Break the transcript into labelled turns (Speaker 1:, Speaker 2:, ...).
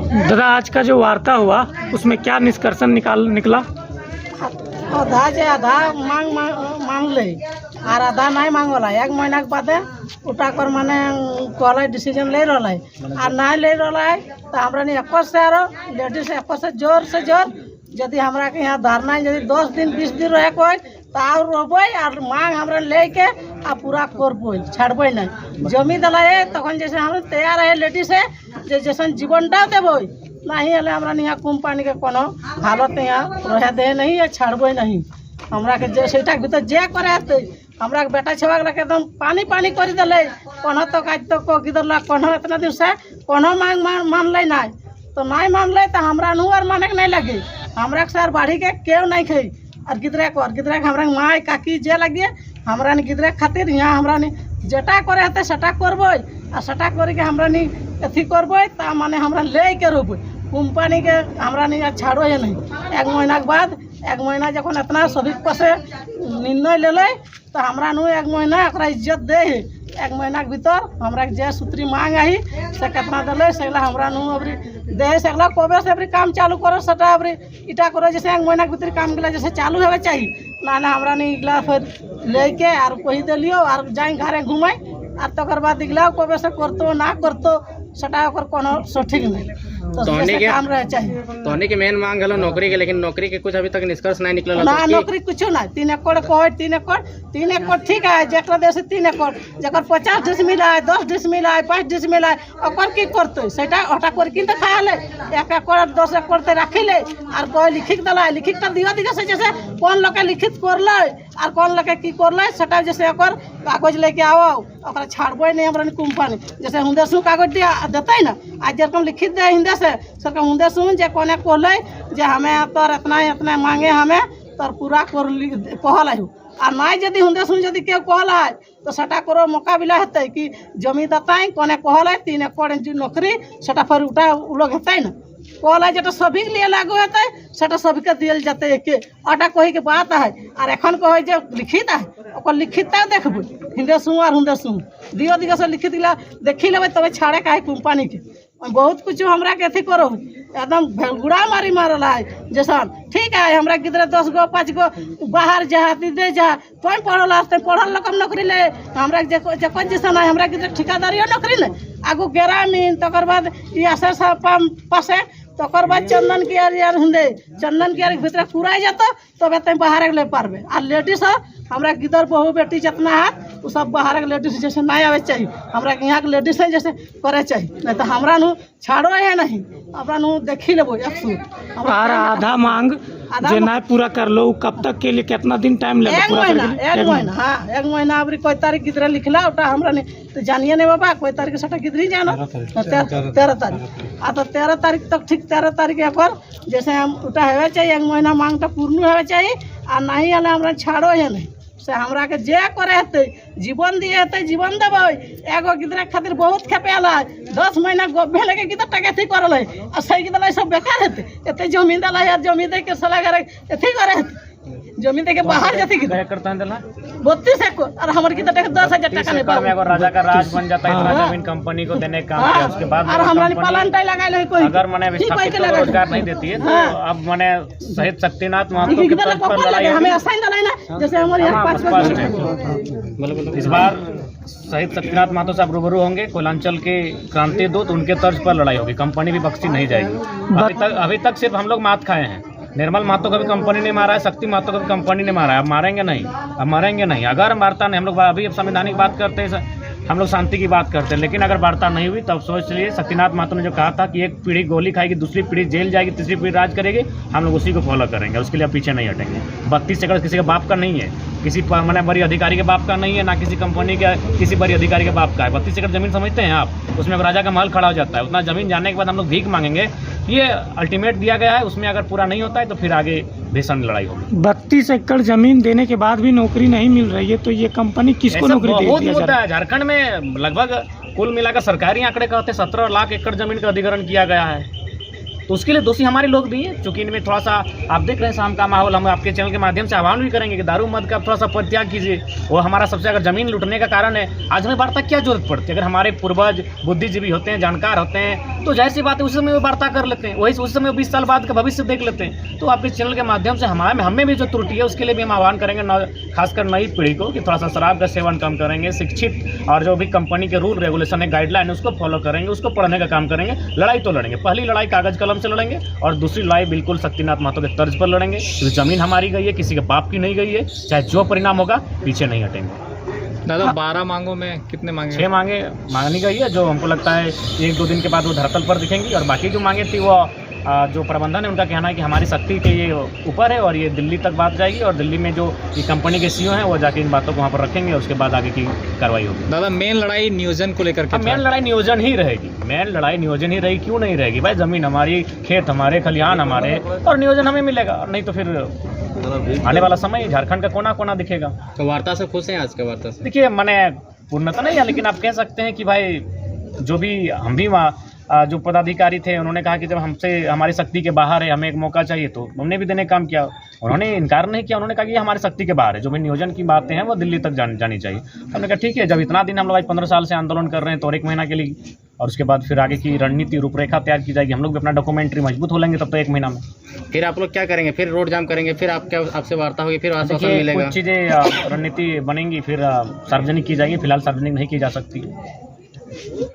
Speaker 1: दादा, आज का जो वार्ता हुआ उसमें क्या निष्कर्षण निकला?
Speaker 2: आधा जे आधा मांग ले और आधा नहीं मांगला। 1 महीना के बाद उठा कर माने कहल डिसीजन ले रहा है और नहीं ले रहा है तो हमरा नहीं एक से आरो लेडीज एक से जोर यदि हमरा के यहाँ धरना यदि 10 दिन 20 दिन रहे कोई तो और रोबे और मांग हमरा लेके आ पूरा करबे छाड़बे नहीं। जमी दिलाए तखन जैसे हम तैयार है लेडीज है जैसे जीवनटा देवे नहीं हेल्ले हमरा यहाँ कंपनी के कोनो हालत यहाँ रह दे नहीं है छाड़बे नहीं। हमरा के जैसे भीतर जे करे हमरा के बेटा छेवा के एकदम पानी कर दिले कोनो तो आज तक को गिदर कोनो इतना दिन से कोनो मांग मान ले नहीं तो नहीं मान ले तो हमरा नु और माने के नहीं लगे। हमरा के सर बाढ़ी के केव नहीं खाई और गिदरे के हमरा माँ काकी जे लगे हमरा ने गिदरे खातिर यहाँ हमरा ने जेटा करे हते सटा करबे और सटा करके हमरा ने अथी करबे त माने हमरा ले के रोबे कंपनी के हमरा ने छाड़ो है नहीं। 1 महीना के बाद 1 महीना जखन इतना सभी से निर्णय ले ले तो हमरा नु 1 महीना एकरा इज्जत दे है। 1 महीना के भीतर हमरा के जे सूत्री मांग आई से कितना दिले सेला हमरा नु अबरी दे सेला कोबे से अबरी काम चालू करो सटा अबरी इटा करो जैसे 1 महीना के भीतर काम गेला जैसे चालू होवे चाहिए ना हमरा ने इगला फिर लेके और कोई दे लियो और जाई घरे घुमाई और तकर बाद इगला कोबे से करतो ना करतो सटा ओकर कोनो सठिक नहीं तो काम रहे चाहिए।
Speaker 3: तोहनी के मेन मांग हलो नौकरी के, लेकिन नौकरी के कुछ अभी तक निष्कर्ष नहीं निकला
Speaker 2: ना नौकरी कुछ ना। 3 एकड़ कहे 3 एकड़ ठीक है जकरा दे से 3 एकड़ जकर 50 डिसमिल है 10 डिसमिल है 5 डिसमिल है ओकर की करते सेटा ओटा कर किन त खा ले 1 एकड़ 10 एकड़ ते राखी ले और कोई लिखित दला लिखित कर दिया दिगा से जैसे कौन लोग लिखित कर ले और कौन लोग की कर ले सेटा जैसे ओकर कागज लेके आओ ओकरा छाड़बे नहीं हमरा कंपनी जैसे हुंदे सु कागज दिया देते ना आज जरकम लिखित दे हिंदे से सरकार हुंदे सुन जे कोने कहले जे हमें तोर इतना मांगे हमें तोर पूरा कर कहल है और नहीं यदि हुंदे सुन यदि के कहल है तो सटा करो मुकाबला हेतै कि जमी दताई कोने कहल है 3 एकड़ नौकरी सटा फिर उठा उ लोग हेतै ना कहल है जेटा सभी के लिए लागू हेतै सटा सभी के दियल जते के अटा कही के बात है और एखन कहे जे लिखित है ओकर लिखितता देखबै हिंदे सुन और हुंदे सुन दियो दिगा से लिखित ला देखी लेबै तबे छाड़े का है कंपनी के बहुत कुछ हमरा के अथी करो एकदम गुड़ा मारी मारल है जैसा ठीक है हमरा किधर 10 गो 5 गो बाहर जा दे जा तो पढ़ल लोग नौकरी ले हमरा जखन जैसा है हमरा किधर ठिकादारी नौकरी ले आगू ग्रामीण तकर बाद पासे तकर बाद चंदन के यार हुंदे चंदन के यार भीतर पूरा जाता तब तो बाहर ले पारबे और लेडीज हमरा गिदर बहू बेटी जितना है वो सब बाहर के लेडीज जैसे नहीं आवे चाहिए हमरा के यहाँ के लेडीज है जैसे करे चाहिए नहीं तो हमरा नु छाड़ो है नहीं हमरा नु देखी लेबो 100
Speaker 1: और आधा मांग जे नहीं पूरा कर लो कब तक के लिए कितना दिन टाइम लगे?
Speaker 2: 1 महीना हाँ 1 महीना अबरी कोई तारीख गिदरे लिखला उटा हमरा ने तो जानिए नहीं बाबा कोई तारीख सटा गिदरी जाना 13 तारीख आ तो 13 तारीख तक ठीक 13 तारीख पर जैसे हम उठा हेवे चाहिए 1 महीना मांग तो पूर्ण हेवे चाहिए और नहीं हले हमरा छाड़ो है नहीं से हमरा के जे करे हेतै जीवन दिए हेतै जीवन देबै। एगो गिदरा खातिर बहुत खेपेल है 10 महीना भेले के गिदर टके थी करल है और सही गिदर सब बेकार हेतै एते जमीन दला यार जमीन दे के सला करे एथी करे जमीन दे के बाहर जथी गिदर
Speaker 3: करता है दला
Speaker 2: 32 एकड़ और हमर गिदर टके 10,000 टका नहीं पावे।
Speaker 3: अगर राजा का राज बन जाता है इतना जमीन कंपनी को देने का काम किया उसके बाद
Speaker 2: और हमरा ने पलांटाई लगाइल है कोई
Speaker 3: अगर माने विस्थापित को रोजगार नहीं देती है तो अब माने शहीद शक्तिनाथ महतो के तर्ज पर लड़ाई
Speaker 2: हमें असाइन दलाई ना जैसे हमारे यहाँ 5
Speaker 3: इस बार शहीद शक्तिनाथ महतो साहब रूबरू होंगे कोयलांचल के क्रांति दूत उनके तर्ज पर लड़ाई होगी कंपनी भी बख्शी नहीं जाएगी। अभी तक सिर्फ हम लोग मात खाए हैं। निर्मल महतो का भी कंपनी ने मारा है शक्ति महतो का भी कंपनी ने मारा है। अब मारेंगे नहीं अब मारेंगे नहीं अगर वार्ता नहीं हम लोग अभी संवैधानिक बात करते हैं हम लोग शांति की बात करते हैं लेकिन अगर वार्ता नहीं हुई तब सोच लिए शक्तिनाथ महतो ने जो कहा था कि 1 पीढ़ी गोली खाएगी दूसरी पीढ़ी जेल जाएगी तीसरी पीढ़ी राज करेगी हम लोग उसी को फॉलो करेंगे उसके लिए पीछे नहीं हटेंगे। 32 एकड़ किसी के बाप का नहीं है किसी मैंने बड़ी अधिकारी के बाप का नहीं है ना किसी कंपनी का किसी बड़ी अधिकारी के बाप का है। 32 एकड़ जमीन समझते हैं आप उसमें राजा का महल खड़ा हो जाता है उतना जमीन जाने के बाद हम लोग भीख मांगेंगे ये अल्टीमेट दिया गया है उसमें अगर पूरा नहीं होता है तो फिर आगे भीषण लड़ाई होगी।
Speaker 1: 32 एकड़ जमीन देने के बाद भी नौकरी नहीं मिल रही है तो ये कंपनी किसको नौकरी
Speaker 3: बहुत होता है। झारखंड में लगभग कुल मिलाकर सरकारी आंकड़े कहते हैं 17 लाख एकड़ जमीन का अधिग्रहण किया गया है तो उसके लिए दोषी हमारे लोग भी हैं चूँकि इनमें थोड़ा सा आप देख रहे हैं शाम का माहौल हम आपके चैनल के माध्यम से आह्वान भी करेंगे कि दारू मद का थोड़ा सा परित्याग कीजिए वो हमारा सबसे अगर जमीन लूटने का कारण है। आज हमें वार्ता क्या जरूरत पड़ती है अगर हमारे पूर्वज बुद्धिजीवी होते हैं जानकार होते हैं तो जाहिर सी बात है उस समय वो वार्ता कर लेते हैं, वही उस समय 20 साल बाद का भविष्य देख लेते हैं। तो आपके चैनल के माध्यम से हमें भी जो त्रुटि है उसके लिए भी हम आह्वान करेंगे, खासकर नई पीढ़ी को, कि थोड़ा सा शराब का सेवन कम करेंगे, शिक्षित और जो भी कंपनी के रूल रेगुलेशन है, गाइडलाइन है, उसको फॉलो करेंगे, उसको पढ़ने का काम करेंगे। लड़ाई तो लड़ेंगे, पहली लड़ाई कागज कलम से लड़ेंगे और दूसरी लड़ाई बिल्कुल शक्तिनाथ महतो के तर्ज पर लड़ेंगे। क्योंकि जमीन हमारी गई है, किसी के बाप की नहीं गई है, चाहे जो परिणाम होगा पीछे नहीं हटेंगे।
Speaker 4: दादा 12 मांगों में कितने मांगे?
Speaker 3: 6 मांगे मांगनी गई है, जो हमको लगता है 1-2 दिन के बाद वो धरातल पर दिखेंगी। और बाकी जो मांगे थी वो जो प्रबंधन है उनका कहना है कि हमारी शक्ति के ये ऊपर है और ये दिल्ली तक बात जाएगी और दिल्ली में जो ये कंपनी के सीईओ हैं वो जाके इन बातों को वहाँ पर रखेंगे और उसके बाद आगे की कार्रवाई होगी।
Speaker 4: दादा मेन लड़ाई नियोजन को लेकर के?
Speaker 3: मेन लड़ाई नियोजन ही रहेगी, मेन लड़ाई नियोजन ही रहेगी। क्यों नहीं रहेगी भाई? ज़मीन हमारी, खेत हमारे, खलिहान हमारे और नियोजन हमें मिलेगा, और नहीं तो फिर आने वाला समय झारखंड का कोना कोना दिखेगा।
Speaker 4: तो वार्ता से खुश हैं आज के वार्ता से?
Speaker 3: देखिए मैंने पूर्णतः नहीं है, लेकिन आप कह सकते हैं कि भाई जो भी हम भी जो पदाधिकारी थे उन्होंने कहा कि जब हमसे हमारी शक्ति के बाहर है, हमें एक मौका चाहिए, तो हमने भी देने का काम किया। उन्होंने इनकार नहीं किया, उन्होंने कहा कि ये हमारी शक्ति के बाहर है, जो भी नियोजन की बातें हैं वो दिल्ली तक जानी चाहिए। हमने कहा ठीक है, जब इतना दिन हम लोग आज 15 साल से आंदोलन कर रहे हैं तो और 1 महीना के लिए, और उसके बाद फिर आगे की रणनीति रूपरेखा तैयार की जाएगी। हम लोग भी अपना डॉक्यूमेंट्री मजबूत हो लेंगे तब तो 1 महीना में।
Speaker 4: फिर आप लोग क्या करेंगे? फिर रोड जाम करेंगे? फिर आपसे वार्ता होगी? फिर आश्वासन मिलेगा?
Speaker 3: कुछ चीज़ें रणनीति बनेंगी, फिर सार्वजनिक की जाएगी, फिलहाल सार्वजनिक नहीं की जा सकती।